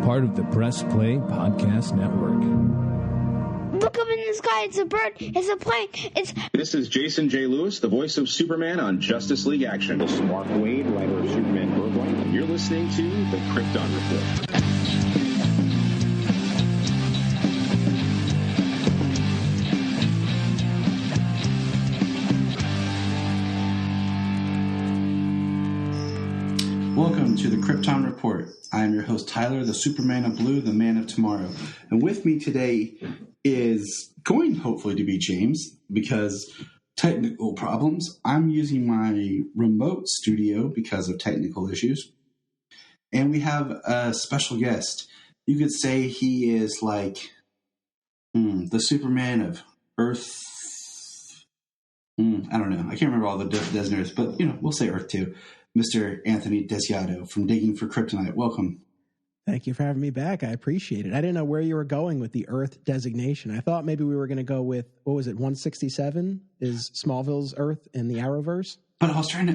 part of the Press Play Podcast Network. Look up in the sky. It's a bird. It's a plane. This is Jason J. Lewis, the voice of Superman on Justice League Action. This is Mark Wade, writer of Superman Birthright. You're listening to the Krypton Report. Welcome to the Krypton Report. I am your host, Tyler, the Superman of Blue, the Man of Tomorrow. And with me today is going hopefully to be James, because technical problems. I'm using my remote studio because of technical issues. And we have a special guest. You could say he is like the Superman of Earth. I don't know. I can't remember all the designations, but we'll say Earth too. Mr. Anthony Desiato from Digging for Kryptonite. Welcome. Thank you for having me back. I appreciate it. I didn't know where you were going with the Earth designation. I thought maybe we were going to go with, what was it, 167 is Smallville's Earth in the Arrowverse? But I was trying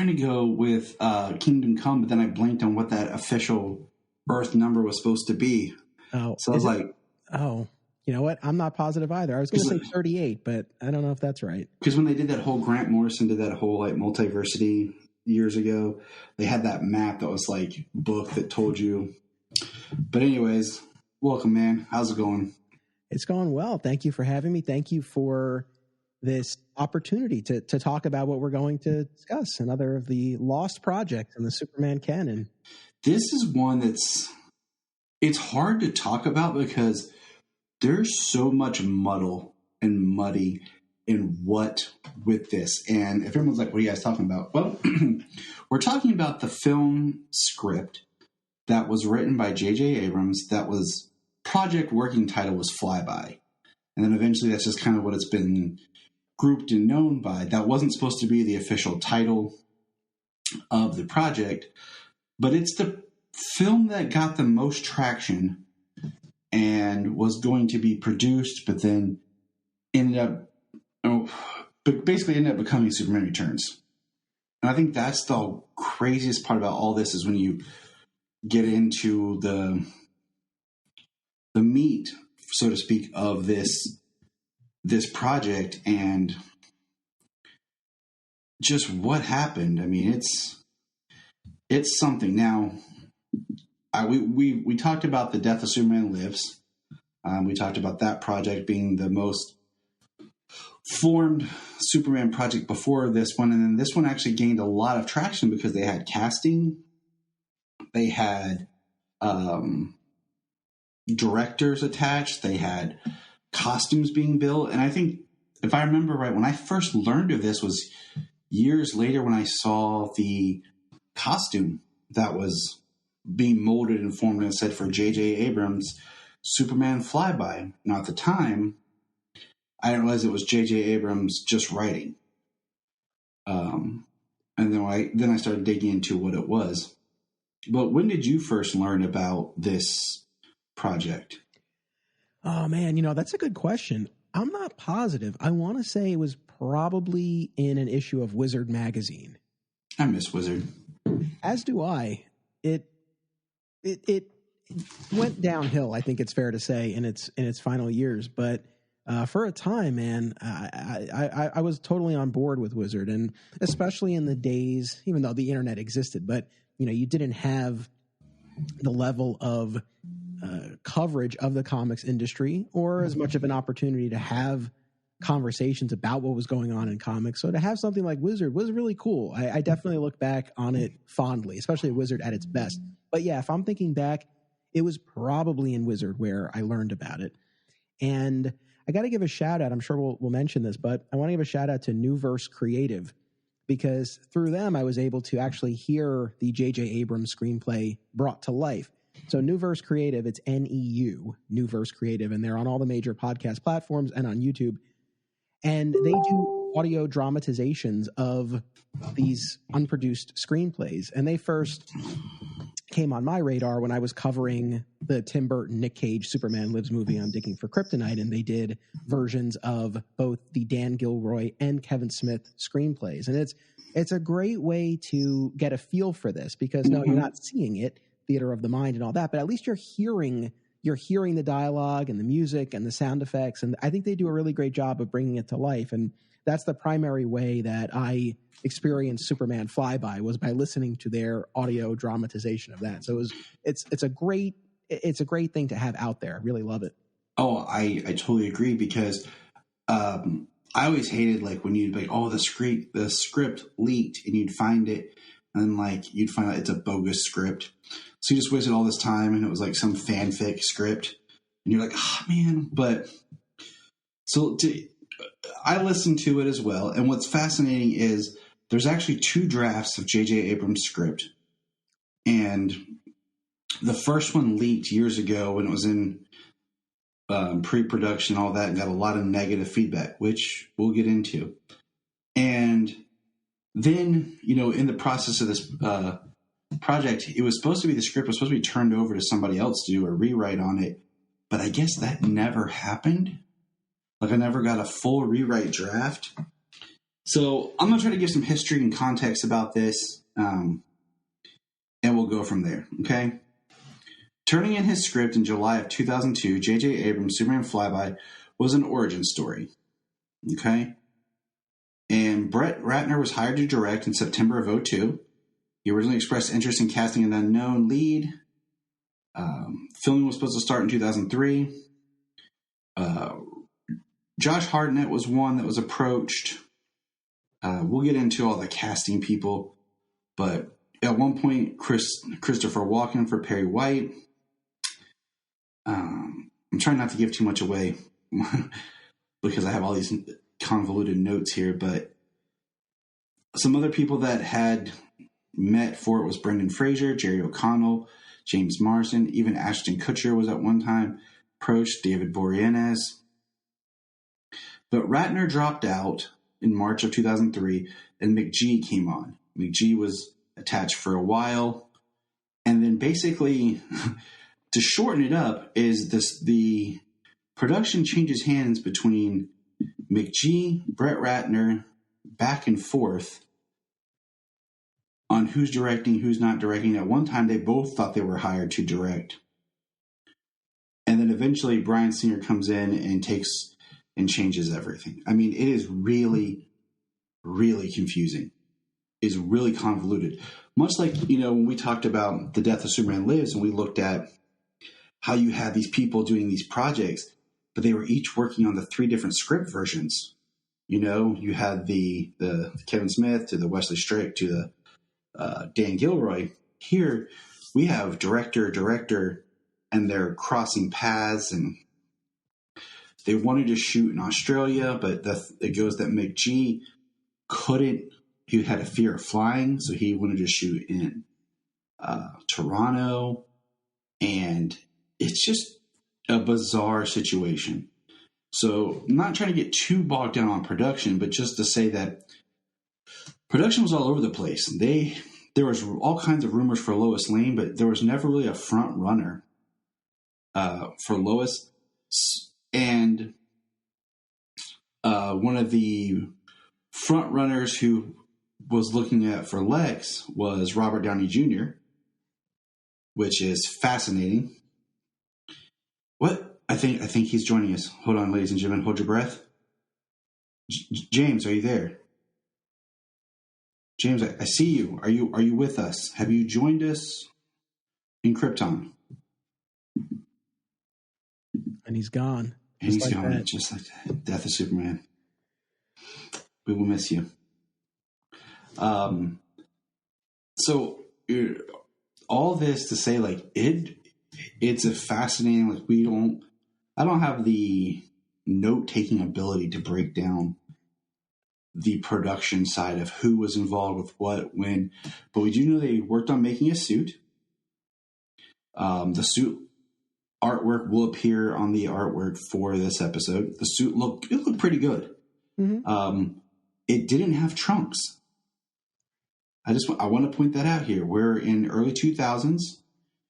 to go with Kingdom Come, but then I blanked on what that official Earth number was supposed to be. Oh, so I was like, oh, you know what? I'm not positive either. I was going to say 38, but I don't know if that's right. Because when they did that whole, Grant Morrison did that whole like multiversity years ago, they had that map that was like book that told you. But anyways, welcome, man. How's it going? It's going well. Thank you for having me. Thank you for this opportunity to talk about what we're going to discuss, another of the lost projects in the Superman canon. This is one it's hard to talk about because there's so much muddle and muddy in what with this. And if everyone's like, what are you guys talking about? Well, we're talking about the film script that was written by J.J. Abrams. That was project working title was Flyby. And then eventually that's just kind of what it's been grouped and known by. That wasn't supposed to be the official title of the project, but it's the film that got the most traction and was going to be produced, but then basically ended up becoming Superman Returns. And I think that's the craziest part about all this is when you get into the meat, so to speak, of this project and just what happened. I mean, it's something. Now, we talked about the death of Superman Lives. We talked about that project being the most formed Superman project before this one, and then this one actually gained a lot of traction because they had casting, they had directors attached, they had costumes being built, and I think if I remember right, when I first learned of this was years later when I saw the costume that was being molded and formed and said for J.J. Abrams Superman Flyby. Now at the time I didn't realize it was J.J. Abrams just writing. And then I started digging into what it was. But when did you first learn about this project? Oh, man, that's a good question. I'm not positive. I want to say it was probably in an issue of Wizard magazine. I miss Wizard. As do I. It went downhill, I think it's fair to say, in its final years, but for a time, man, I was totally on board with Wizard, and especially in the days, even though the internet existed, but you didn't have the level of coverage of the comics industry or as much of an opportunity to have conversations about what was going on in comics. So to have something like Wizard was really cool. I definitely look back on it fondly, especially Wizard at its best. But yeah, if I'm thinking back, it was probably in Wizard where I learned about it. And I got to give a shout out. I'm sure we'll mention this, but I want to give a shout out to Newverse Creative, because through them, I was able to actually hear the J.J. Abrams screenplay brought to life. So Newverse Creative, it's NEU, Newverse Creative, and they're on all the major podcast platforms and on YouTube. And they do audio dramatizations of these unproduced screenplays. And they first came on my radar when I was covering the Tim Burton, Nick Cage, Superman Lives movie on Digging for Kryptonite, and they did versions of both the Dan Gilroy and Kevin Smith screenplays. And it's a great way to get a feel for this because, no, you're not seeing it. theater of the mind and all that, but at least you're hearing the dialogue and the music and the sound effects. And I think they do a really great job of bringing it to life. And that's the primary way that I experienced Superman Flyby, was by listening to their audio dramatization of that. So it's a great thing to have out there. I really love it. Oh, I totally agree, because I always hated like when you'd be like, oh, the script leaked, and you'd find it, and then like you'd find out it's a bogus script. So you just wasted all this time, and it was like some fanfic script, and you're like, oh man. But I listened to it as well, and what's fascinating is there's actually 2 drafts of J.J. Abrams' script, and the first one leaked years ago when it was in pre-production, all that, and got a lot of negative feedback, which we'll get into. And then, in the process of this project, the script was supposed to be turned over to somebody else to do a rewrite on it, but I guess that never happened. Like, I never got a full rewrite draft. So I'm going to try to give some history and context about this, and we'll go from there, okay? Turning in his script in July of 2002, J.J. Abrams' Superman Flyby was an origin story, okay? And Brett Ratner was hired to direct in September of 2002. He originally expressed interest in casting an unknown lead. Filming was supposed to start in 2003. Josh Hartnett was one that was approached. We'll get into all the casting people, but at one point, Christopher Walken for Perry White. I'm trying not to give too much away because I have all these convoluted notes here, but some other people that had met for it was Brendan Fraser, Jerry O'Connell, James Marsden, even Ashton Kutcher was at one time approached, David Boreanaz. But Ratner dropped out in March of 2003, and McGee came on. McGee was attached for a while, and then basically, to shorten it up, is the production changes hands between McGee, Brett Ratner, back and forth on who's directing, who's not directing. At one time, they both thought they were hired to direct. And then eventually Bryan Singer comes in and takes and changes everything. I mean, it is really, really confusing. It's really convoluted. Much like, when we talked about The Death of Superman Lives, and we looked at how you had these people doing these projects, but they were each working on the 3 different script versions. You had the Kevin Smith to the Wesley Strick to the Dan Gilroy. Here we have director, and they're crossing paths, and they wanted to shoot in Australia, but it goes that McGee couldn't. He had a fear of flying, so he wanted to shoot in Toronto, and it's just a bizarre situation. So I'm not trying to get too bogged down on production, but just to say that production was all over the place. There was all kinds of rumors for Lois Lane, but there was never really a front runner for Lois. And one of the front runners who was looking at for Lex was Robert Downey Jr., which is fascinating. What? I think he's joining us. Hold on, ladies and gentlemen. Hold your breath. James, are you there? James, I see you. Are you with us? Have you joined us in Krypton? And he's gone. And he's gone, just like that. Death of Superman. We will miss you. So all this to say, like, it's a fascinating, like, I don't have the note-taking ability to break down the production side of who was involved with what, when, but we do know they worked on making a suit. The suit artwork will appear on the artwork for this episode. The suit looked pretty good. Mm-hmm. It didn't have trunks. I want to point that out here. We're in early 2000s.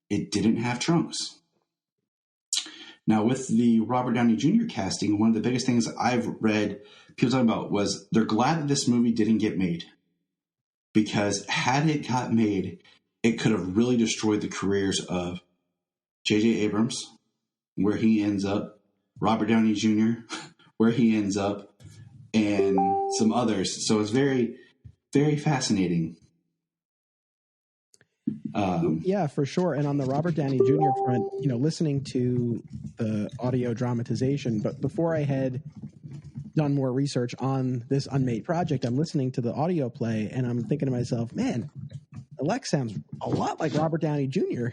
It didn't have trunks. Now, with the Robert Downey Jr. casting, one of the biggest things I've read people talking about was they're glad that this movie didn't get made. Because had it got made, it could have really destroyed the careers of J.J. Abrams, where he ends up, Robert Downey Jr., where he ends up, and some others. So it's very, very fascinating. Yeah, for sure. And on the Robert Downey Jr. front, listening to the audio dramatization, but before I had done more research on this unmade project, I'm listening to the audio play and I'm thinking to myself, man, Lex sounds a lot like Robert Downey Jr.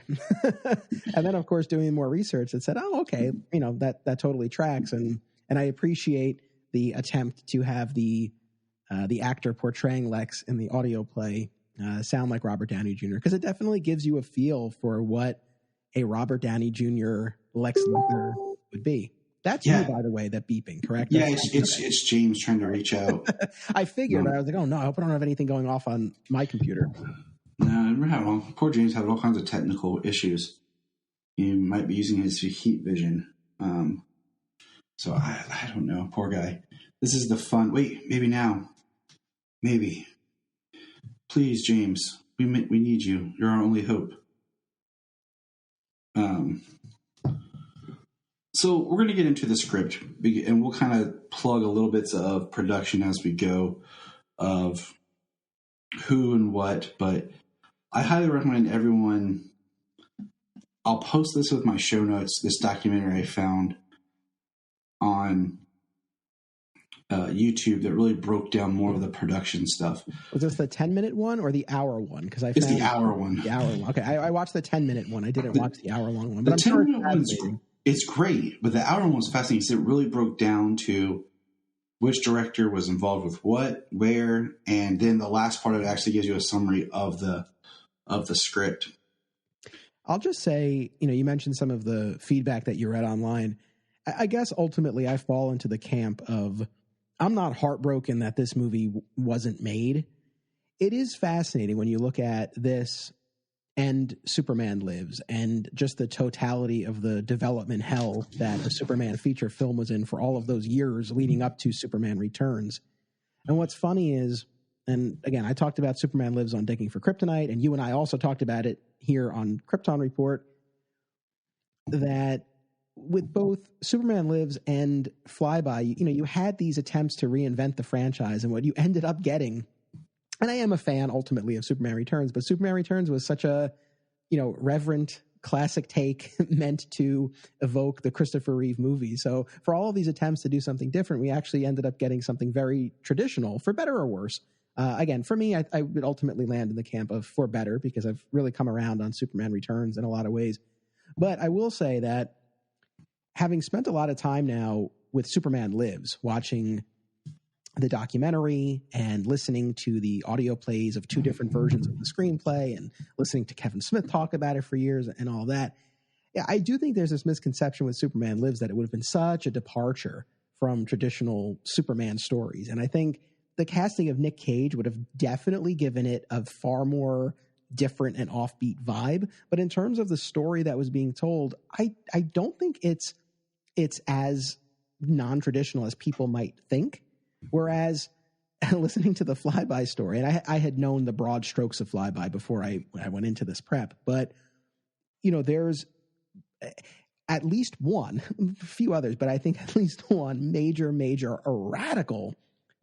And then, of course, doing more research, it said, oh, okay, that totally tracks. And I appreciate the attempt to have the actor portraying Lex in the audio play sound like Robert Downey Jr., because it definitely gives you a feel for what a Robert Downey Jr. Lex Luthor would be. That's you, by the way, that beeping, correct? Yeah, it's James trying to reach out. I figured, but I was like, oh no, I hope I don't have anything going off on my computer. No, poor James had all kinds of technical issues. He might be using his heat vision. So I don't know, poor guy. This is the fun. Wait, maybe now. Maybe. Please, James, we need you. You're our only hope. So we're going to get into the script, and we'll kind of plug a little bits of production as we go, of who and what. But I highly recommend everyone. I'll post this with my show notes. This documentary I found on YouTube that really broke down more of the production stuff. Was this the 10-minute one or the hour one? Because it's the hour one. The hour one. Okay, I watched the 10-minute one. I didn't watch the hour-long one. But the 10-minute one's it's great, but the hour one was fascinating because it really broke down to which director was involved with what, where, and then the last part of it actually gives you a summary of the script. I'll just say, you mentioned some of the feedback that you read online. I guess ultimately I fall into the camp of I'm not heartbroken that this movie wasn't made. It is fascinating when you look at this and Superman Lives and just the totality of the development hell that a Superman feature film was in for all of those years leading up to Superman Returns. And what's funny is, and again, I talked about Superman Lives on Digging for Kryptonite, and you and I also talked about it here on Krypton Report, that with both Superman Lives and Flyby, you had these attempts to reinvent the franchise, and what you ended up getting, and I am a fan ultimately of Superman Returns, but Superman Returns was such a, reverent classic take meant to evoke the Christopher Reeve movie. So for all of these attempts to do something different, we actually ended up getting something very traditional, for better or worse. Again, for me, I would ultimately land in the camp of for better, because I've really come around on Superman Returns in a lot of ways. But I will say that having spent a lot of time now with Superman Lives, watching the documentary and listening to the audio plays of two different versions of the screenplay and listening to Kevin Smith talk about it for years and all that, yeah, I do think there's this misconception with Superman Lives that it would have been such a departure from traditional Superman stories. And I think the casting of Nick Cage would have definitely given it a far more different and offbeat vibe. But in terms of the story that was being told, I don't think it's as non-traditional as people might think. Whereas listening to the Flyby story, and I had known the broad strokes of Flyby before I went into this prep, but there's at least one, a few others, but I think at least one major, a radical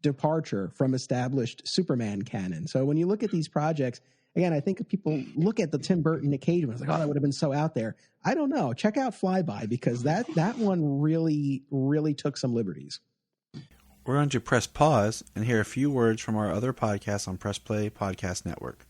departure from established Superman canon. So when you look at these projects, again, I think if people look at the Tim Burton, Nick Cage one, it's like, oh, that would have been so out there. I don't know. Check out Flyby, because that one really, really took some liberties. We're going to press pause and hear a few words from our other podcasts on Press Play Podcast Network.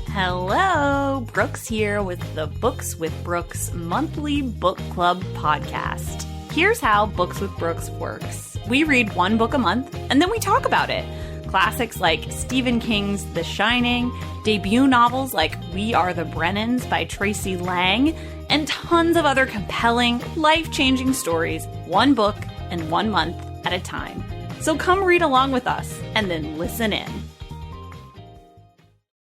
Hello, Brooks here with the Books with Brooks monthly book club podcast. Here's how Books with Brooks works. We read one book a month, and then we talk about it. Classics like Stephen King's The Shining, debut novels like We Are the Brennans by Tracy Lang, and tons of other compelling, life-changing stories, one book and 1 month at a time. So come read along with us, and then listen in.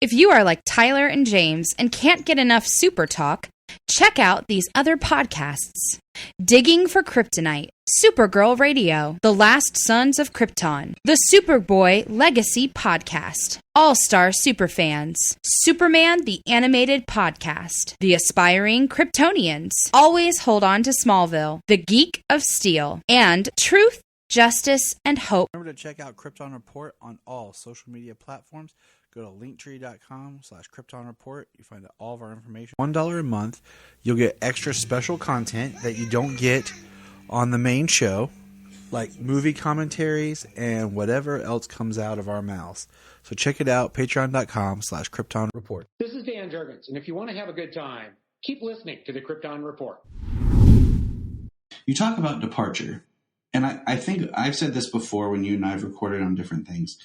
If you are like Tyler and James and can't get enough super talk, Check out these other podcasts: Digging for Kryptonite, Supergirl Radio, The Last Sons of Krypton, the Superboy Legacy Podcast, All-Star Superfans, Superman the Animated Podcast, The Aspiring Kryptonians, Always Hold On to Smallville, The Geek of Steel, and Truth, Justice, and Hope. Remember to check out Krypton Report on all social media platforms. Go to linktree.com/Krypton Report. You find all of our information. $1 a month. You'll get extra special content that you don't get on the main show, like movie commentaries and whatever else comes out of our mouths. So check it out, patreon.com/Krypton Report. This is Dan Jurgens, and if you want to have a good time, keep listening to the Krypton Report. You talk about departure, and I think I've said this before when you and I have recorded on different things.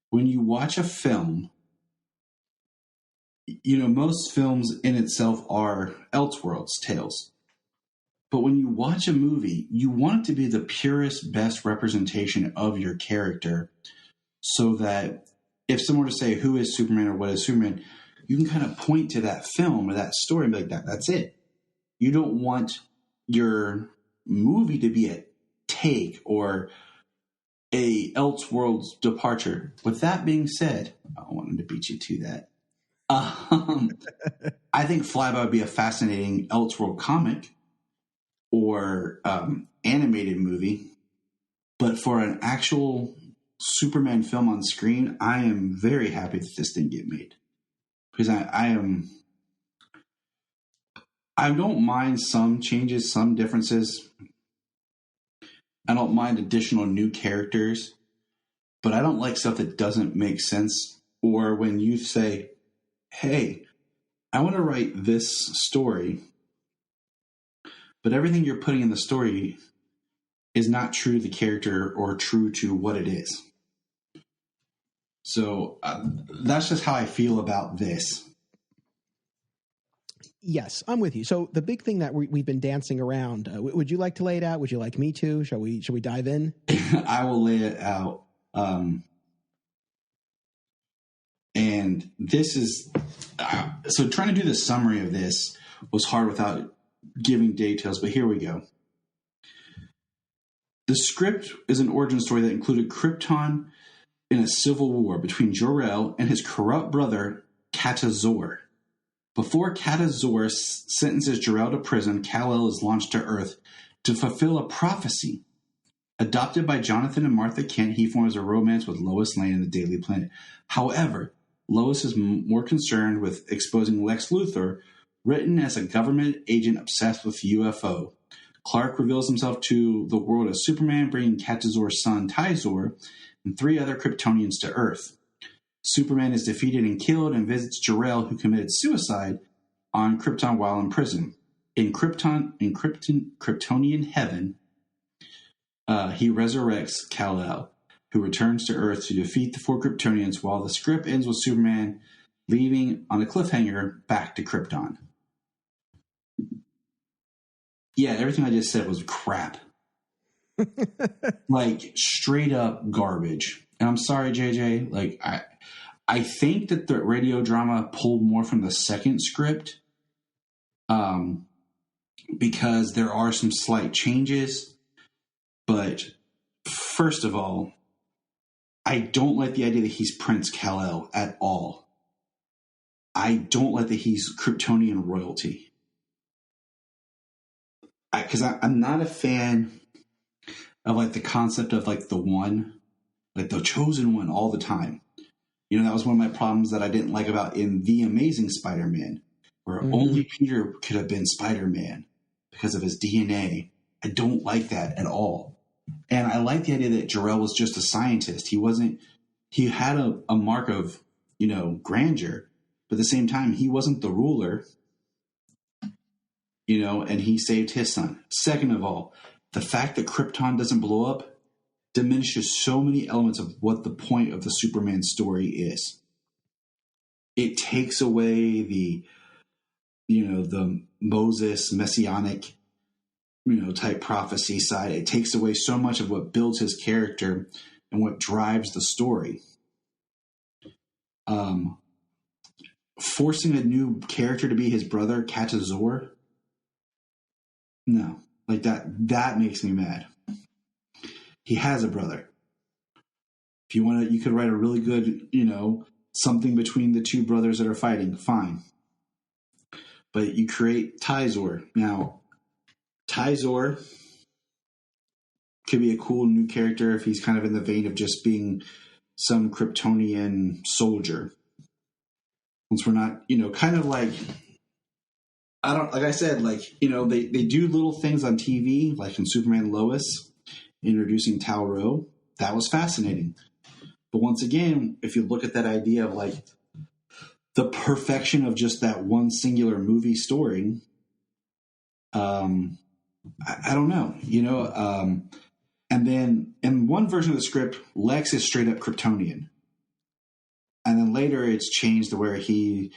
When you watch a film, most films in itself are Elseworlds tales. But when you watch a movie, you want it to be the purest, best representation of your character, so that if someone were to say, who is Superman or what is Superman, you can kind of point to that film or that story and be like, that's it. You don't want your movie to be a take or a Elseworlds departure. With that being said, I wanted to beat you to that. I think Flyby would be a fascinating Elseworld comic or animated movie. But for an actual Superman film on screen, I am very happy that this didn't get made. Because I don't mind some changes, some differences. I don't mind additional new characters, but I don't like stuff that doesn't make sense. Or when you say, hey, I want to write this story, but everything you're putting in the story is not true to the character or true to what it is. So that's just how I feel about this. Yes, I'm with you. So the big thing that we've been dancing around, would you like to lay it out? Would you like me to? Shall we dive in? I will lay it out. And this is, so trying to do the summary of this was hard without giving details, but here we go. The script is an origin story that included Krypton in a civil war between Jor-El and his corrupt brother, Kata-Zor. Before Kata-Zor sentences Jor-El to prison, Kal-El is launched to Earth to fulfill a prophecy. Adopted by Jonathan and Martha Kent, he forms a romance with Lois Lane in the Daily Planet. However, Lois is more concerned with exposing Lex Luthor, written as a government agent obsessed with UFO. Clark reveals himself to the world as Superman, bringing Kata-Zor's son, Ty-Zor, and 3 other Kryptonians to Earth. Superman is defeated and killed and visits Jor-El, who committed suicide on Krypton while in prison. In Kryptonian heaven, he resurrects Kal-El, who returns to Earth to defeat the 4 Kryptonians, while the script ends with Superman leaving on a cliffhanger back to Krypton. Yeah, everything I just said was crap. Like, straight up garbage. And I'm sorry, JJ. Like, I think that the radio drama pulled more from the second script, because there are some slight changes. But first of all, I don't like the idea that he's Prince Kal-El at all. I don't like that he's Kryptonian royalty. Because I'm not a fan of like the concept of like the one, like the chosen one all the time. You know, that was one of my problems that I didn't like about in The Amazing Spider-Man, where only Peter could have been Spider-Man because of his DNA. I don't like that at all. And I like the idea that Jor-El was just a scientist. He had a mark of, grandeur, but at the same time, he wasn't the ruler, and he saved his son. Second of all, the fact that Krypton doesn't blow up diminishes so many elements of what the point of the Superman story is. It takes away the Moses messianic, type prophecy side. It takes away so much of what builds his character and what drives the story. forcing a new character to be his brother, Katazor. No, like that makes me mad. He has a brother. If you want to, you could write a really good, something between the two brothers that are fighting. Fine. But you create Tyzor. Now, Tyzor could be a cool new character if he's kind of in the vein of just being some Kryptonian soldier. Once we're not, kind of like, like I said, like, they do little things on TV, like in Superman Lois, introducing Tal-Rho. That was fascinating. But once again, if you look at that idea of like the perfection of just that one singular movie story, I don't know, and then in one version of the script, Lex is straight up Kryptonian. And then later it's changed to where he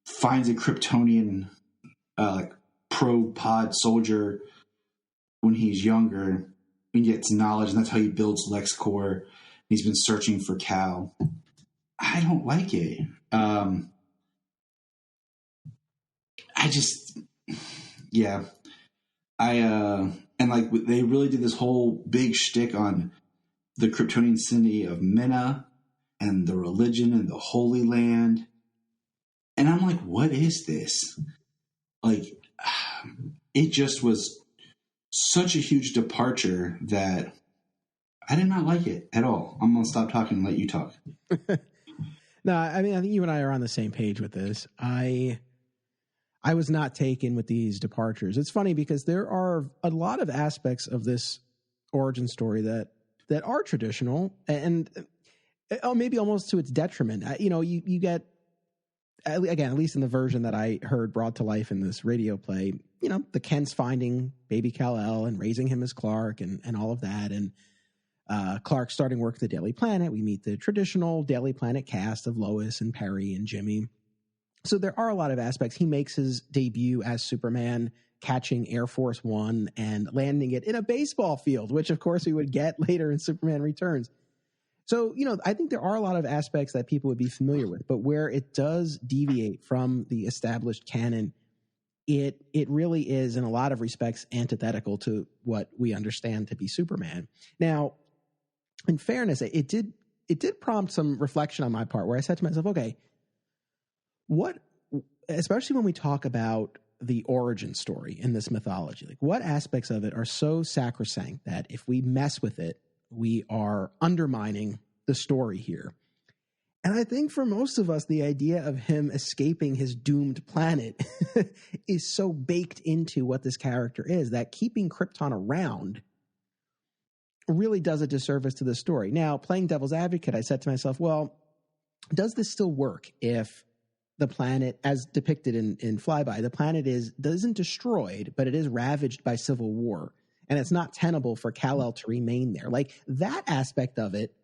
finds a Kryptonian pro-pod soldier when he's younger and gets knowledge, and that's how he builds LexCorp. He's been searching for Kal. I don't like it. And like they really did this whole big shtick on the Kryptonian city of Minna and the religion and the Holy Land. And I'm like, what is this? Like, it just was such a huge departure that I did not like it at all. I'm going to stop talking and let you talk. No, I mean, I think you and I are on the same page with this. I was not taken with these departures. It's funny because there are a lot of aspects of this origin story that are traditional and maybe almost to its detriment. You get, again, at least in the version that I heard brought to life in this radio play, the Kents finding baby Kal-El and raising him as Clark and all of that. And Clark starting work at the Daily Planet. We meet the traditional Daily Planet cast of Lois and Perry and Jimmy. So there are a lot of aspects. He makes his debut as Superman, catching Air Force One and landing it in a baseball field, which of course we would get later in Superman Returns. So, I think there are a lot of aspects that people would be familiar with, but where it does deviate from the established canon, it really is in a lot of respects antithetical to what we understand to be Superman. Now, in fairness, it did prompt some reflection on my part where I said to myself, okay, especially when we talk about the origin story in this mythology, like what aspects of it are so sacrosanct that if we mess with it, we are undermining the story here. And I think for most of us, the idea of him escaping his doomed planet is so baked into what this character is that keeping Krypton around really does a disservice to the story. Now, playing devil's advocate, I said to myself, well, does this still work if the planet, as depicted in Flyby, the planet isn't destroyed, but it is ravaged by civil war, and it's not tenable for Kal-El to remain there? Like that aspect of it,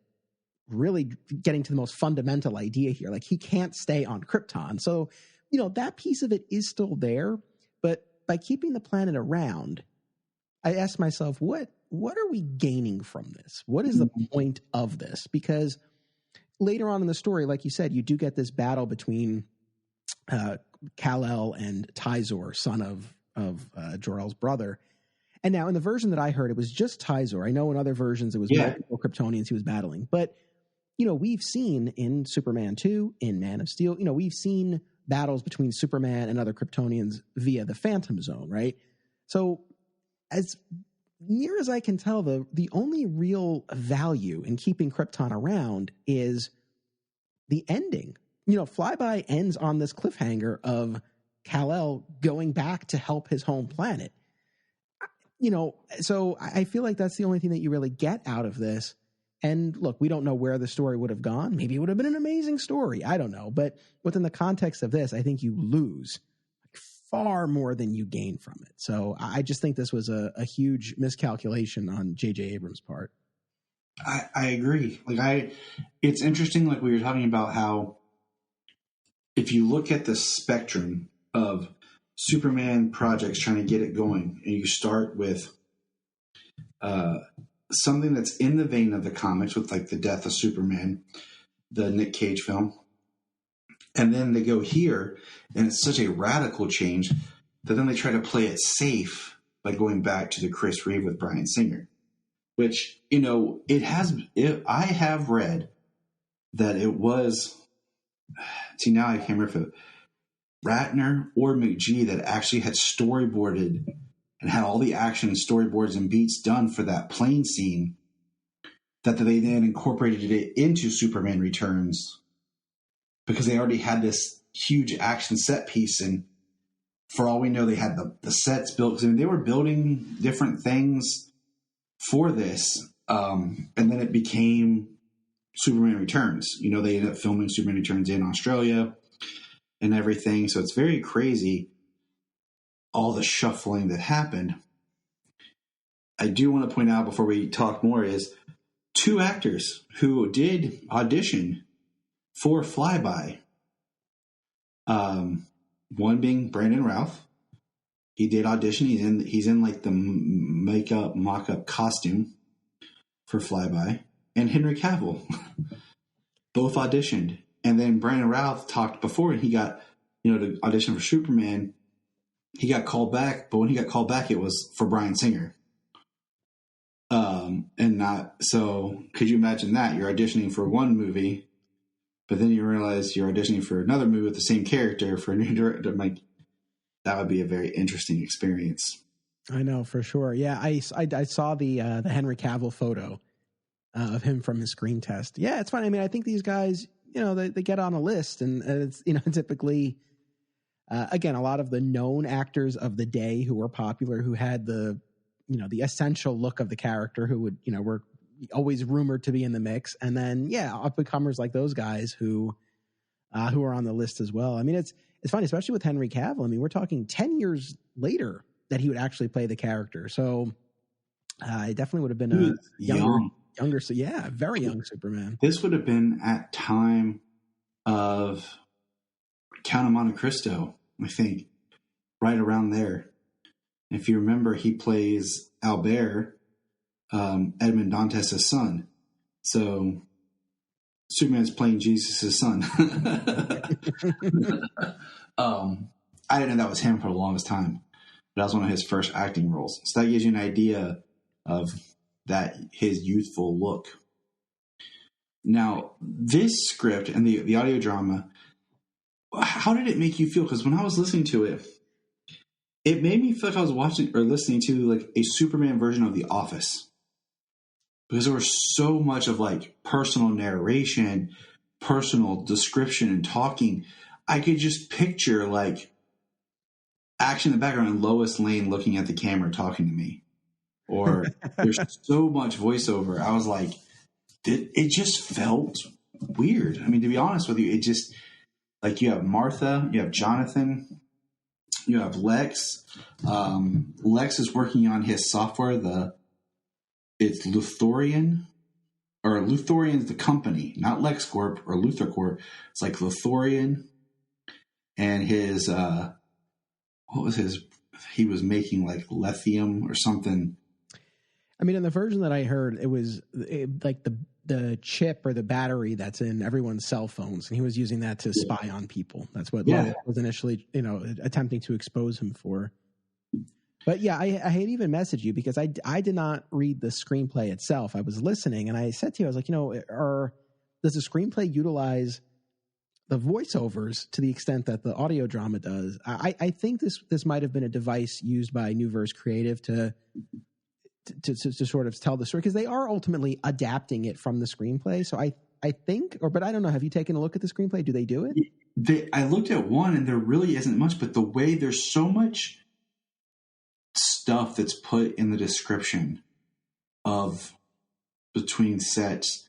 really getting to the most fundamental idea here, like he can't stay on Krypton. So, that piece of it is still there, but by keeping the planet around, I asked myself, what are we gaining from this? What is the point of this? Because later on in the story, like you said, you do get this battle between Kal-El and Tyzor, son of Jor-El's brother. And now in the version that I heard, it was just Tyzor. I know in other versions it was multiple Kryptonians he was battling. But, we've seen in Superman 2, in Man of Steel, we've seen battles between Superman and other Kryptonians via the Phantom Zone, right? So as near as I can tell, the only real value in keeping Krypton around is the ending. Flyby ends on this cliffhanger of Kal-El going back to help his home planet. So I feel like that's the only thing that you really get out of this. And look, we don't know where the story would have gone. Maybe it would have been an amazing story. I don't know. But within the context of this, I think you lose far more than you gain from it. So I just think this was a huge miscalculation on J.J. Abrams' part. I agree. It's interesting, like we were talking about how if you look at the spectrum of Superman projects trying to get it going, and you start with something that's in the vein of the comics with like the death of Superman, the Nick Cage film, And then they go here, and it's such a radical change that then they try to play it safe by going back to the Chris Reeve with Bryan Singer, which, you know, I have read that it was, see, now I can't remember if it Ratner or McGee that actually had storyboarded and had all the action storyboards and beats done for that plane scene, that they then incorporated it into Superman Returns because they already had this huge action set piece. And for all we know, they had the sets built. 'Cause, I mean, they were building different things for this. And then it became Superman Returns. You know, they ended up filming Superman Returns in Australia and everything. So it's very crazy, all the shuffling that happened. I do want to point out before we talk more is 2 actors who did audition for Flyby. One being Brandon Routh. He did audition. He's in like the makeup mock-up costume for Flyby. And Henry Cavill both auditioned. And then Brandon Routh talked before, and he got, you know, to audition for Superman. He got called back, but when he got called back, it was for Bryan Singer. And not, so could you imagine that? You're auditioning for one movie, but then you realize you're auditioning for another movie with the same character for a new director. Like, that would be a very interesting experience. I know, for sure. Yeah, I saw the Henry Cavill photo of him from his screen test. Yeah, it's funny. I mean, I think these guys, you know, they get on a list, and it's, you know, typically, again, a lot of the known actors of the day who were popular, who had the, you know, the essential look of the character, who would, you know, were always rumored to be in the mix. And then, yeah, up-and-comers like those guys who are on the list as well. I mean, it's funny, especially with Henry Cavill. I mean, we're talking 10 years later that he would actually play the character. So it definitely would have been a younger, so yeah, very young Superman. This would have been at time of Count of Monte Cristo, I think, right around there. If you remember, he plays Albert, Edmond Dantes' son. So Superman's playing Jesus' son. I didn't know that was him for the longest time. That was one of his first acting roles. So that gives you an idea of that, his youthful look. Now, this script and the audio drama, how did it make you feel? Because when I was listening to it, it made me feel like I was watching or listening to like a Superman version of The Office. Because there was so much of like personal narration, personal description and talking. I could just picture like action in the background and Lois Lane looking at the camera talking to me. Or there's so much voiceover. I was like, it just felt weird. I mean, to be honest with you, it just, like, you have Martha, you have Jonathan, you have Lex. Lex is working on his software. It's Luthorian, or Luthorian's the company, not LexCorp or Luthor Corp. It's like Luthorian, and his what was his? He was making like lithium or something. I mean, in the version that I heard, it was like the chip or the battery that's in everyone's cell phones, and he was using that to spy on people. That's what Lois was initially, you know, attempting to expose him for. But yeah, I had even messaged you because I did not read the screenplay itself. I was listening, and I said to you, I was like, you know, does the screenplay utilize the voiceovers to the extent that the audio drama does? I think this might have been a device used by New Verse Creative to sort of tell the story, because they are ultimately adapting it from the screenplay. So I think, but I don't know. Have you taken a look at the screenplay? Do they do it? I looked at one, and there really isn't much, but the way there's so much stuff that's put in the description of between sets,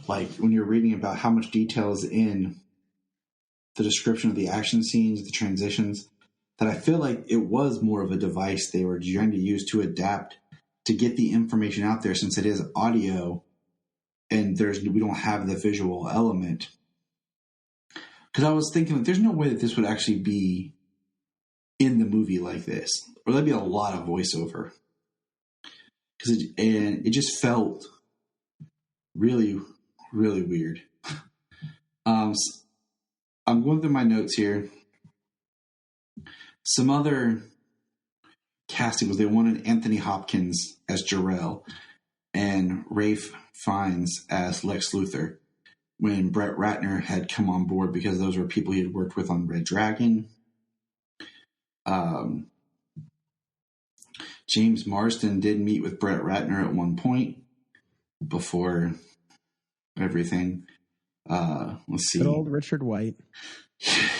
like when you're reading about how much detail is in the description of the action scenes, the transitions, that I feel like it was more of a device they were trying to use to adapt to get the information out there, since it is audio and we don't have the visual element. Because I was thinking, like, there's no way that this would actually be in the movie like this, or that'd be a lot of voiceover. And it just felt really, really weird. I'm going through my notes here. Some other casting was they wanted Anthony Hopkins as Jor-El and Ralph Fiennes as Lex Luthor when Brett Ratner had come on board because those were people he had worked with on Red Dragon. James Marsden did meet with Brett Ratner at one point before everything. Let's see. Good old Richard White.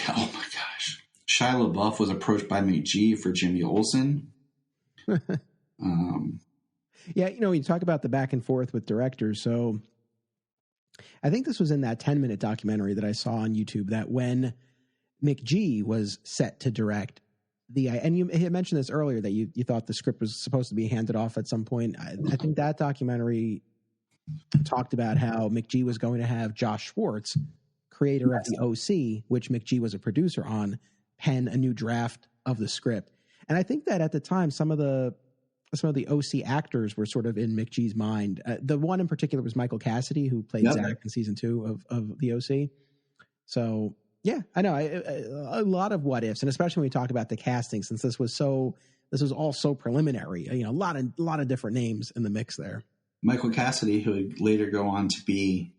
Oh my gosh. Shia LaBeouf was approached by McGee for Jimmy Olsen. Yeah, you talk about the back and forth with directors. So I think this was in that 10-minute documentary that I saw on YouTube that when McGee was set to direct and you had mentioned this earlier that you thought the script was supposed to be handed off at some point. I think that documentary talked about how McGee was going to have Josh Schwartz, creator of the OC, which McGee was a producer on, pen a new draft of the script. And I think that at the time, some of the OC actors were sort of in McGee's mind. The one in particular was Michael Cassidy, who played Zach in season 2 of the OC. So yeah, I know a lot of what ifs, and especially when we talk about the casting, since this was all so preliminary. A lot of different names in the mix there. Michael Cassidy, who would later go on to be,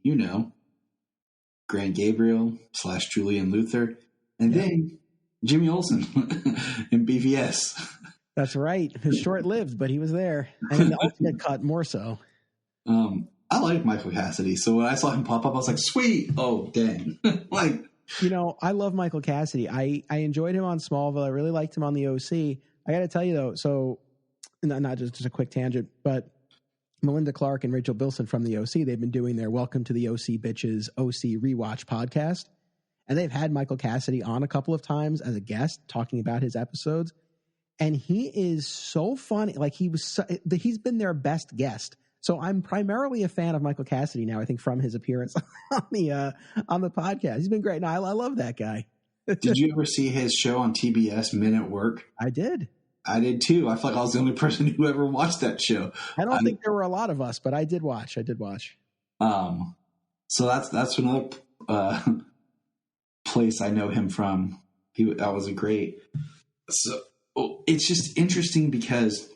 Grant Gabriel / Julian Luther, and then Jimmy Olsen in BVS. That's right. It was short-lived, but he was there. And in the ultimate cut, more so. I like Michael Cassidy, so when I saw him pop up, I was like, sweet. Oh, dang. I love Michael Cassidy. I enjoyed him on Smallville. I really liked him on the OC. I got to tell you, though, so not just a quick tangent, but Melinda Clark and Rachel Bilson from the OC, they've been doing their Welcome to the OC Bitches OC Rewatch podcast. And they've had Michael Cassidy on a couple of times as a guest talking about his episodes. And he is so funny. Like he's been their best guest. So I'm primarily a fan of Michael Cassidy now, I think, from his appearance on the podcast. He's been great. No, I love that guy. Did you ever see his show on TBS, Men at Work? I did. I did too. I feel like I was the only person who ever watched that show. I don't think there were a lot of us, but I did watch. So that's another place I know him from. That was a great. So it's just interesting because,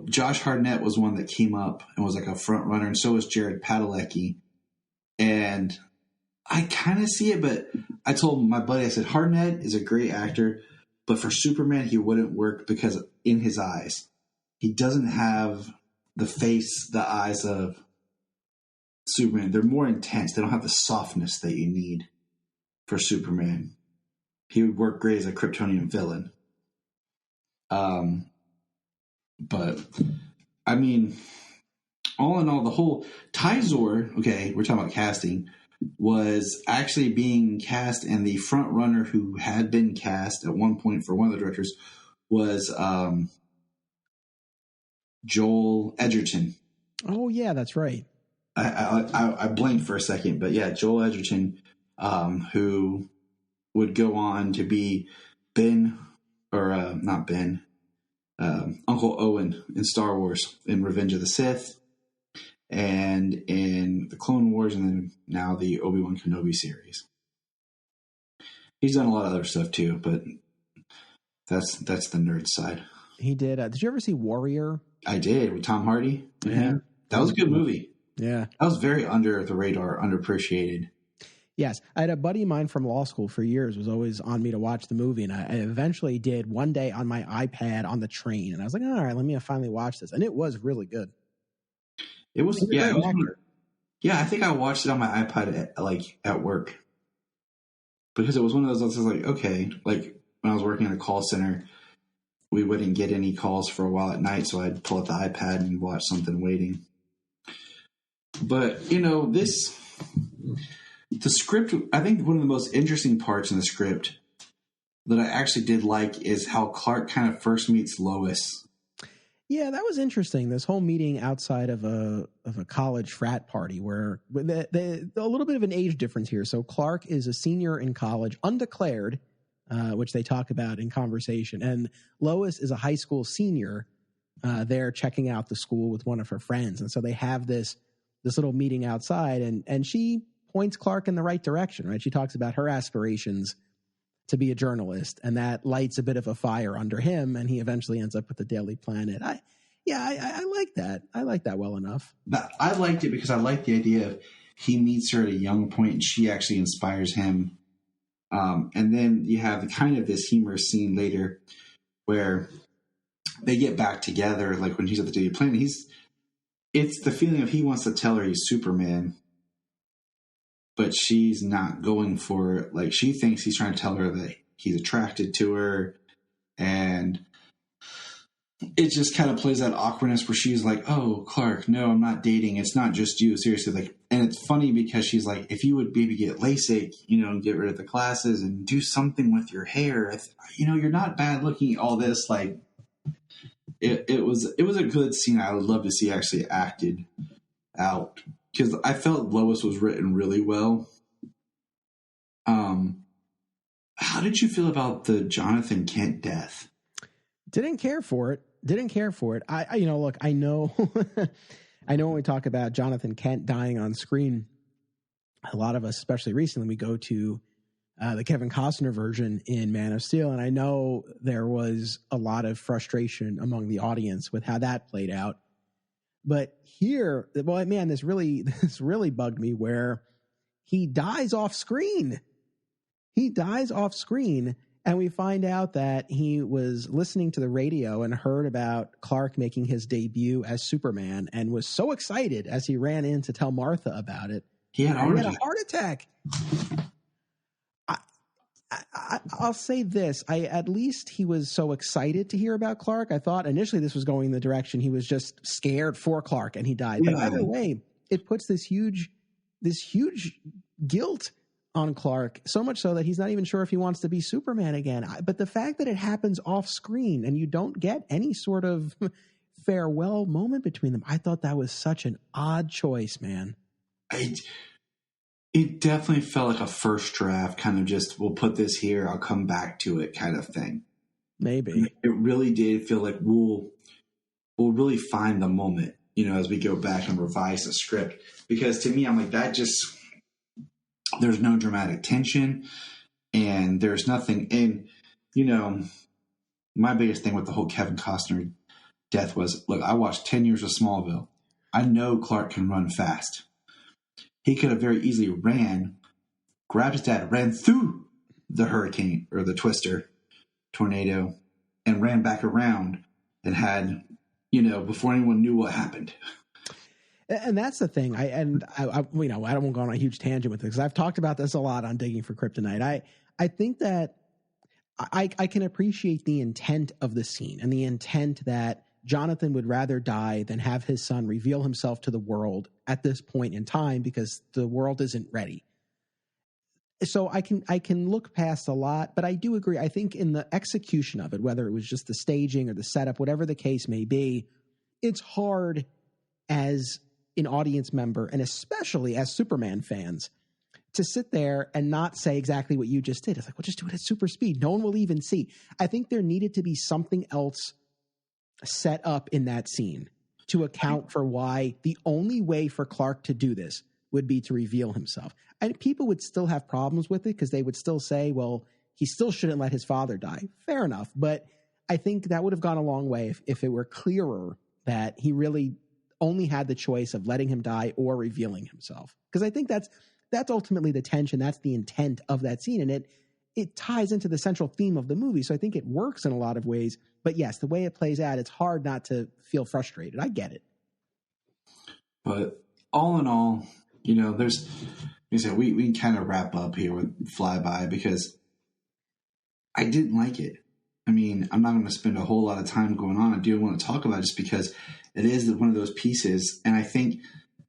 Josh Hartnett was one that came up and was like a front runner, and so was Jared Padalecki. And I kind of see it, but I told my buddy, I said, Hartnett is a great actor, but for Superman, he wouldn't work because in his eyes, he doesn't have the eyes of Superman. They're more intense. They don't have the softness that you need for Superman. He would work great as a Kryptonian villain. But I mean, all in all, the whole Tyzor, okay, we're talking about casting, was actually being cast, and the front runner who had been cast at one point for one of the directors was Joel Edgerton. Oh yeah, that's right. I blanked for a second, but yeah, Joel Edgerton, who would go on to be Uncle Owen in Star Wars, in Revenge of the Sith, and in the Clone Wars, and then now the Obi-Wan Kenobi series. He's done a lot of other stuff too, but that's the nerd side. He did. Did you ever see Warrior? I did, with Tom Hardy. Yeah, that was a good movie. Yeah, that was very under the radar, underappreciated. Yes, I had a buddy of mine from law school for years was always on me to watch the movie, and I eventually did one day on my iPad on the train, and I was like, all right, let me finally watch this, and it was really good. It was, I think I watched it on my iPad at work, because it was one of those. I was like, okay, like when I was working at a call center, we wouldn't get any calls for a while at night, so I'd pull out the iPad and watch something waiting. But the script, I think one of the most interesting parts in the script that I actually did like is how Clark kind of first meets Lois. Yeah, that was interesting. This whole meeting outside of a college frat party where a little bit of an age difference here. So Clark is a senior in college, undeclared, which they talk about in conversation. And Lois is a high school senior there checking out the school with one of her friends. And so they have this little meeting outside, and she points Clark in the right direction, right? She talks about her aspirations to be a journalist, and that lights a bit of a fire under him, and he eventually ends up with the Daily Planet. I like that. I like that well enough. I liked it because I like the idea of he meets her at a young point and she actually inspires him. And then you have kind of this humorous scene later where they get back together, like when he's at the Daily Planet. It's the feeling of he wants to tell her he's Superman, but she's not going for it. Like, she thinks he's trying to tell her that he's attracted to her, and it just kind of plays that awkwardness where she's like, "Oh, Clark, no, I'm not dating. It's not just you, seriously." Like, and it's funny because she's like, "If you would maybe get LASIK, and get rid of the glasses and do something with your hair, you're not bad looking." All this, like, it was a good scene. I would love to see actually acted out, because I felt Lois was written really well. How did you feel about the Jonathan Kent death? Didn't care for it. I look, I know, I know when we talk about Jonathan Kent dying on screen, a lot of us, especially recently, we go to the Kevin Costner version in Man of Steel. And I know there was a lot of frustration among the audience with how that played out. But here, well, man, this really bugged me, where he dies off screen. And we find out that he was listening to the radio and heard about Clark making his debut as Superman and was so excited as he ran in to tell Martha about it. He had a heart attack. I'll say this. At least he was so excited to hear about Clark. I thought initially this was going in the direction he was just scared for Clark and he died. Yeah. But either way, it puts this huge guilt on Clark, so much so that he's not even sure if he wants to be Superman again. But the fact that it happens off screen and you don't get any sort of farewell moment between them, I thought that was such an odd choice, man. It definitely felt like a first draft, kind of just, we'll put this here, I'll come back to it kind of thing. Maybe. It really did feel like we'll really find the moment, as we go back and revise the script. Because to me, I'm like, that just, there's no dramatic tension and there's nothing. And, my biggest thing with the whole Kevin Costner death was, look, I watched 10 years of Smallville. I know Clark can run fast. He could have very easily grabbed his dad, ran through the hurricane or the tornado, and ran back around and had, before anyone knew what happened. And that's the thing. I don't want to go on a huge tangent with it, because I've talked about this a lot on Digging for Kryptonite. I think that I can appreciate the intent of the scene and the intent that Jonathan would rather die than have his son reveal himself to the world at this point in time, because the world isn't ready. So I can look past a lot, but I do agree. I think in the execution of it, whether it was just the staging or the setup, whatever the case may be, it's hard as an audience member, and especially as Superman fans, to sit there and not say exactly what you just did. It's like, well, just do it at super speed. No one will even see. I think there needed to be something else set up in that scene to account for why the only way for Clark to do this would be to reveal himself. And people would still have problems with it, because they would still say, well, he still shouldn't let his father die. Fair enough. But I think that would have gone a long way if it were clearer that he really only had the choice of letting him die or revealing himself. Because I think that's ultimately the tension. That's the intent of that scene. And it ties into the central theme of the movie. So I think it works in a lot of ways. But yes, the way it plays out, it's hard not to feel frustrated. I get it. But all in all, there's, we can kind of wrap up here with Flyby, because I didn't like it. I mean, I'm not going to spend a whole lot of time going on. I do want to talk about it just because it is one of those pieces. And I think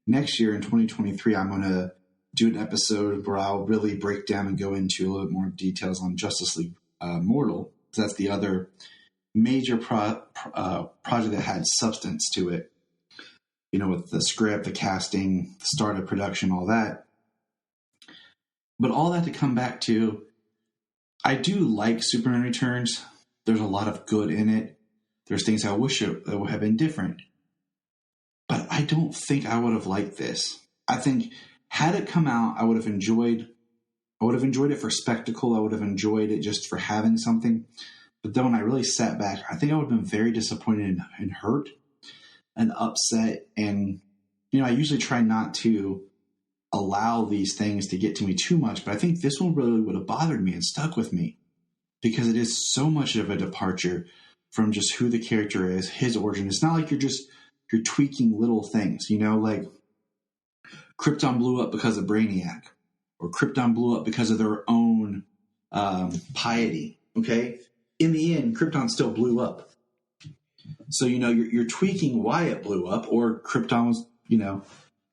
next year in 2023, I'm going to do an episode where I'll really break down and go into a little bit more details on Justice League Mortal. That's the other major project that had substance to it, with the script, the casting, the start of production, all that. But all that to come back to, I do like Superman Returns. There's a lot of good in it. There's things I wish it would have been different. But I don't think I would have liked this. I think had it come out, I would have enjoyed it for spectacle. I would have enjoyed it just for having something. But then when I really sat back, I think I would have been very disappointed and hurt and upset. And, I usually try not to allow these things to get to me too much, but I think this one really would have bothered me and stuck with me because it is so much of a departure from just who the character is, his origin. It's not like you're tweaking little things, like Krypton blew up because of Brainiac, or Krypton blew up because of their own piety. Okay. In the end, Krypton still blew up. So, you're tweaking why it blew up, or Krypton was,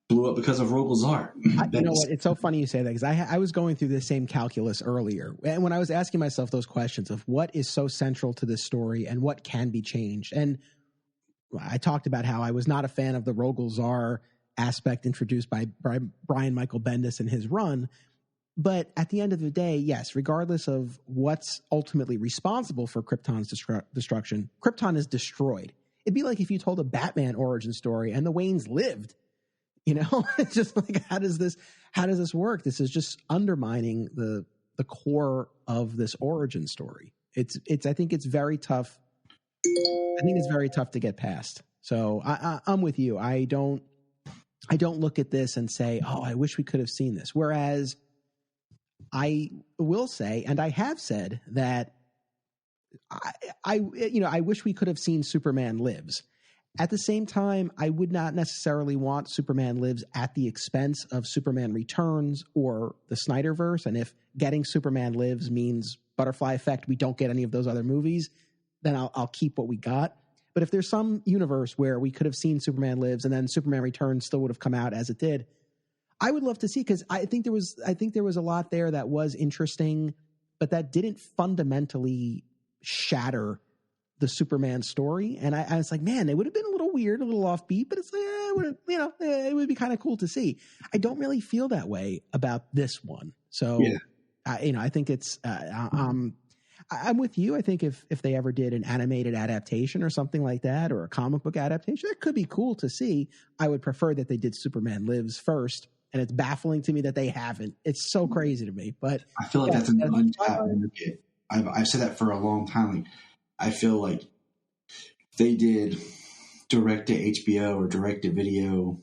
blew up because of Rogel's art. You know what? It's so funny you say that because I was going through the same calculus earlier. And when I was asking myself those questions of what is so central to this story and what can be changed. And I talked about how I was not a fan of the Rogel Czar aspect introduced by Brian Michael Bendis in his run. But at the end of the day, yes, regardless of what's ultimately responsible for Krypton's destruction, Krypton is destroyed. It'd be like if you told a Batman origin story and the Waynes lived. It's just like, how does this work? This is just undermining the core of this origin story. I think it's very tough. I think it's very tough to get past. So I'm with you. I don't look at this and say, oh, I wish we could have seen this. Whereas I will say, and I have said that I wish we could have seen Superman Lives. At the same time, I would not necessarily want Superman Lives at the expense of Superman Returns or the Snyderverse. And if getting Superman Lives means Butterfly Effect, we don't get any of those other movies, then I'll keep what we got. But if there's some universe where we could have seen Superman Lives and then Superman Returns still would have come out as it did, I would love to see, because I think there was a lot there that was interesting, but that didn't fundamentally shatter the Superman story. And I was like, man, it would have been a little weird, a little offbeat, but it's like, it would be kind of cool to see. I don't really feel that way about this one. So, yeah. I think it's, I'm with you. I think if they ever did an animated adaptation or something like that, or a comic book adaptation, that could be cool to see. I would prefer that they did Superman Lives first. And it's baffling to me that they haven't. It's so crazy to me. But I feel like that's an untapped market. I've said that for a long time. Like, I feel like they did direct to HBO or direct to video,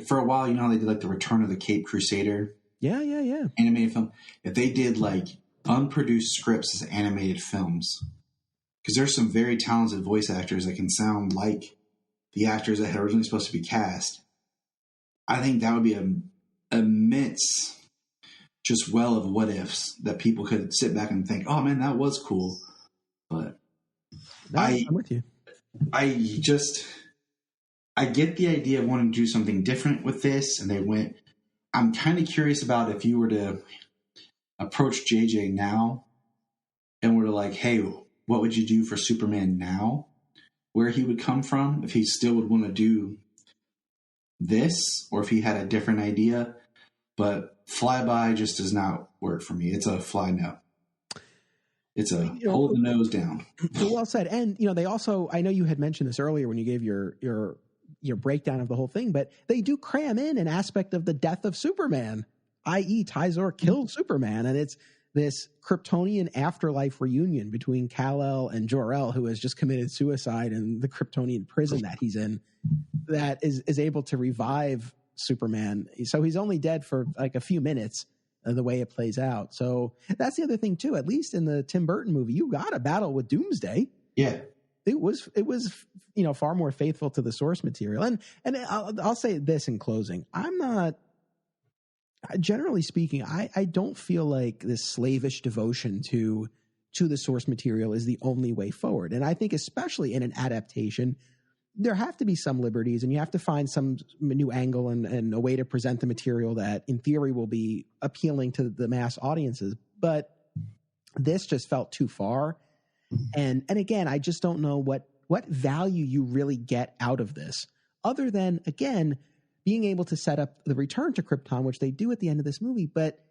for a while, how they did like the Return of the Caped Crusader. Yeah. Animated film. If they did like unproduced scripts as animated films, because there's some very talented voice actors that can sound like the actors that had originally supposed to be cast. I think that would be an immense just well of what ifs that people could sit back and think, oh man, that was cool. But I'm with you. I get the idea of wanting to do something different with this. And I'm kind of curious about if you were to approach JJ now and were to like, hey, what would you do for Superman now? Where he would come from, if he still would want to do this, or if he had a different idea. But Flyby just does not work for me. It's a fly no. It's a hold the nose down. Well said. And they also, I know you had mentioned this earlier when you gave your breakdown of the whole thing, but they do cram in an aspect of the death of Superman, i.e. Tyzor killed Superman, and it's this Kryptonian afterlife reunion between Kal-El and Jor-El, who has just committed suicide in the Kryptonian prison that he's in, that is able to revive Superman. So he's only dead for like a few minutes, the way it plays out. So that's the other thing too. At least in the Tim Burton movie, you got a battle with Doomsday. Yeah, it was far more faithful to the source material. And I'll say this in closing: I'm not. Generally speaking, I don't feel like this slavish devotion to the source material is the only way forward. And I think especially in an adaptation, there have to be some liberties, and you have to find some new angle and a way to present the material that in theory will be appealing to the mass audiences. But this just felt too far. And again, I just don't know what value you really get out of this, other than, again, being able to set up the return to Krypton, which they do at the end of this movie. But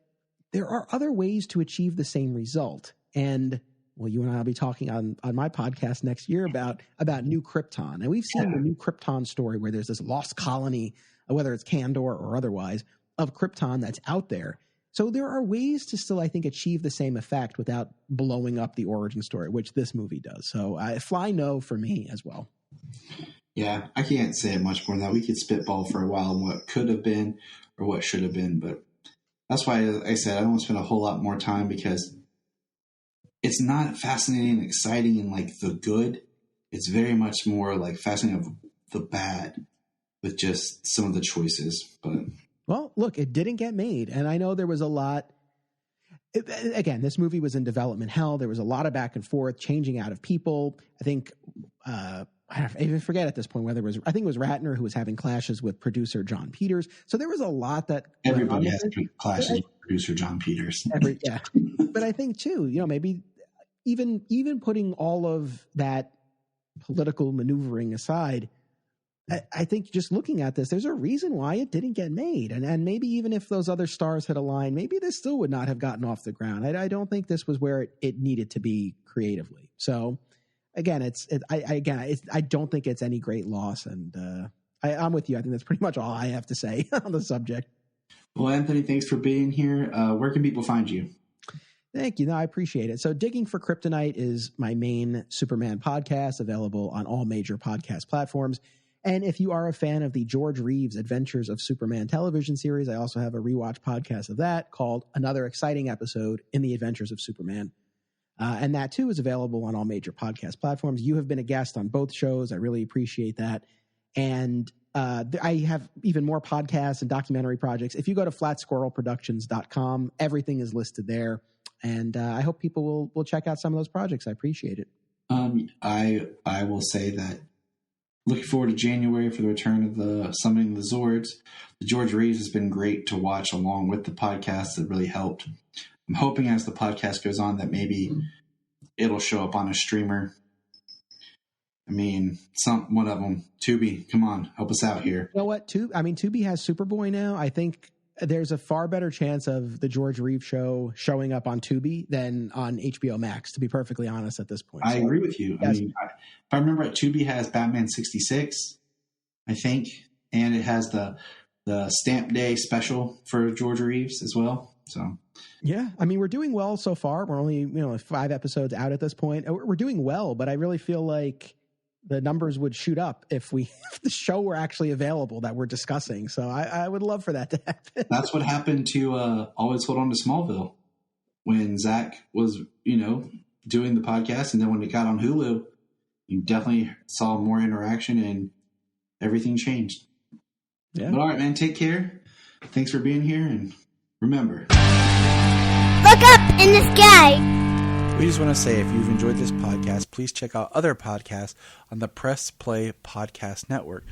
there are other ways to achieve the same result. And well, you and I will be talking on my podcast next year about New Krypton. And we've seen the New Krypton story where there's this lost colony whether it's Kandor or otherwise, of Krypton that's out there. So there are ways to still, I think, achieve the same effect without blowing up the origin story, which this movie does. So fly no for me as well. Yeah, I can't say much more than that. We could spitball for a while on what could have been or what should have been, but that's why I said I don't want to spend a whole lot more time, because it's not fascinating and exciting and like the good. It's very much more like fascinating of the bad with just some of the choices. But well, look, it didn't get made, and I know there was a lot. Again, this movie was in development hell. There was a lot of back and forth, changing out of people. I think I even forget at this point whether it was, I think it was Ratner who was having clashes with producer John Peters. So there was a lot that everybody has clashes with producer John Peters. Yeah, but I think too, maybe even putting all of that political maneuvering aside, I think just looking at this, there's a reason why it didn't get made. And maybe even if those other stars had aligned, maybe this still would not have gotten off the ground. I don't think this was where it needed to be creatively. So again, I don't think it's any great loss. And I'm with you. I think that's pretty much all I have to say on the subject. Well, Anthony, thanks for being here. Where can people find you? Thank you. No, I appreciate it. So Digging for Kryptonite is my main Superman podcast, available on all major podcast platforms. And if you are a fan of the George Reeves Adventures of Superman television series, I also have a rewatch podcast of that called Another Exciting Episode in the Adventures of Superman. And that too is available on all major podcast platforms. You have been a guest on both shows. I really appreciate that. And I have even more podcasts and documentary projects. If you go to flatsquirrelproductions.com, everything is listed there. And I hope people will check out some of those projects. I appreciate it. I will say that looking forward to January for the return of the Summoning the Zords. The George Reeves has been great to watch along with the podcast. That really helped. I'm hoping as the podcast goes on that maybe it'll show up on a streamer. I mean, one of them, Tubi, come on, help us out here. You know what? Tubi has Superboy now. I think there's a far better chance of the George Reeves show showing up on Tubi than on HBO Max, to be perfectly honest at this point. I agree with you. Yes. I mean, if I remember right, Tubi has Batman 66, I think, and it has the Stamp Day special for George Reeves as well. So yeah, I mean, we're doing well so far. We're only 5 episodes out at this point. We're doing well, but I really feel like the numbers would shoot up if the show were actually available that we're discussing. So I would love for that to happen. That's what happened to Always Hold On to Smallville when Zach was, doing the podcast. And then when it got on Hulu, you definitely saw more interaction and everything changed. Yeah. But all right, man, take care. Thanks for being here. And remember, look up in the sky. We just want to say, if you've enjoyed this podcast, please check out other podcasts on the Press Play Podcast Network.